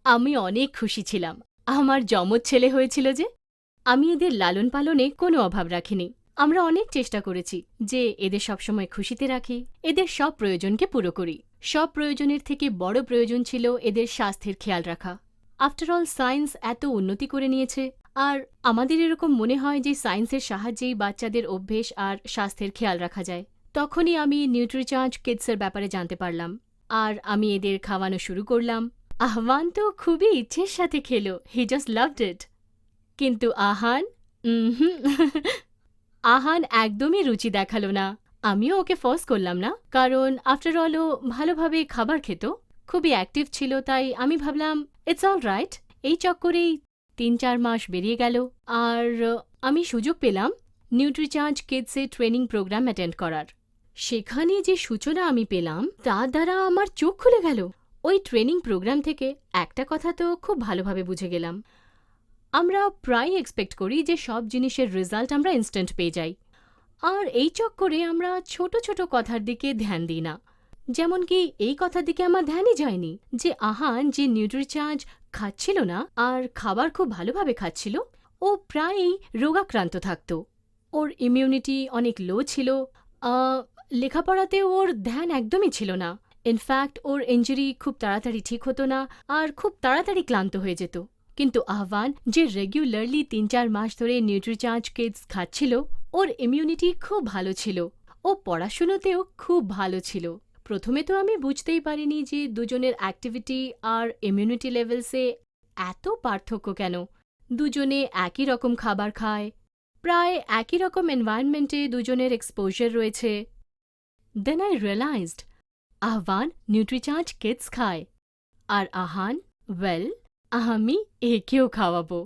আমি অনেক খুশি ছিলাম। আমার যমজ ছেলে হয়েছিল যে। আমি এদের লালন পালনে কোনো অভাব রাখিনি। আমরা অনেক চেষ্টা করেছি যে এদের সবসময় খুশিতে রাখি, এদের সব প্রয়োজনকে পুরো করি। সব প্রয়োজনের থেকে বড় প্রয়োজন ছিল এদের স্বাস্থ্যের খেয়াল রাখা। আফটার অল সায়েন্স এত উন্নতি করে নিয়েছে, আর আমাদের এরকম মনে হয় যে সায়েন্সের সাহায্যেই বাচ্চাদের অভ্যেস আর স্বাস্থ্যের খেয়াল রাখা যায়। তখনই আমি নিউট্রিচার্জ কিডসের ব্যাপারে জানতে পারলাম, আর আমি এদের খাওয়ানো শুরু করলাম। আহ্বান তো খুবই ইচ্ছের সাথে খেলো, হি জাস্ট লাভড ইট। কিন্তু আহান, উমহুম, আহান একদমই রুচি দেখালো না। আমিও ওকে ফোর্স করলাম না, কারণ আফটার অল ও ভালোভাবে খাবার খেত, খুবই অ্যাক্টিভ ছিল, তাই আমি ভাবলাম ইটস অল রাইট। এই চক্করেই ৩-৪ মাস বেরিয়ে গেল, আর আমি সুযোগ পেলাম নিউট্রিচার্জ কিডসে ট্রেনিং প্রোগ্রাম অ্যাটেন্ড করার। সেখানে যে সূচনা আমি পেলাম তার দ্বারা আমার চোখ খুলে গেল। ওই ট্রেনিং প্রোগ্রাম থেকে একটা কথা তো খুব ভালোভাবে বুঝে গেলাম, আমরা প্রায়ই এক্সপেক্ট করি যে সব জিনিসের রেজাল্ট আমরা ইনস্ট্যান্ট পেয়ে যাই, আর এই চক্করে আমরা ছোট ছোট কথার দিকে ধ্যান দিই না। যেমন কি এই কথার দিকে আমার ধ্যানই যায়নি যে আহান যে নিউট্রিচার্জ খাচ্ছিল না আর খাবার খুব ভালোভাবে খাচ্ছিল, ও প্রায়ই রোগাক্রান্ত থাকত। ওর ইমিউনিটি অনেক লো ছিল, আহ, লেখাপড়াতে ওর ধ্যান একদমই ছিল না। ইনফ্যাক্ট ওর ইঞ্জুরি খুব তাড়াতাড়ি ঠিক হতো না, আর খুব তাড়াতাড়ি ক্লান্ত হয়ে যেত। কিন্তু আহ্বান যে রেগুলারলি ৩-৪ মাস ধরে নিউট্রিচার্জ কিডস খাচ্ছিল, ওর ইমিউনিটি খুব ভালো ছিল, ও পড়াশুনোতেও খুব ভালো ছিল। প্রথমে তো আমি বুঝতেই পারিনি যে দুজনের অ্যাক্টিভিটি আর ইমিউনিটি লেভেলসে এত পার্থক্য কেন। দুজনে একই রকম খাবার খায়, প্রায় একই রকম এনভায়রনমেন্টে দুজনের এক্সপোজার রয়েছে। দেন আই রিয়েলাইজড আহ্বান নিউট্রিচার্জ কিডস খায়, আর আহান, ওয়েল, আমি একেও খাওয়াবো।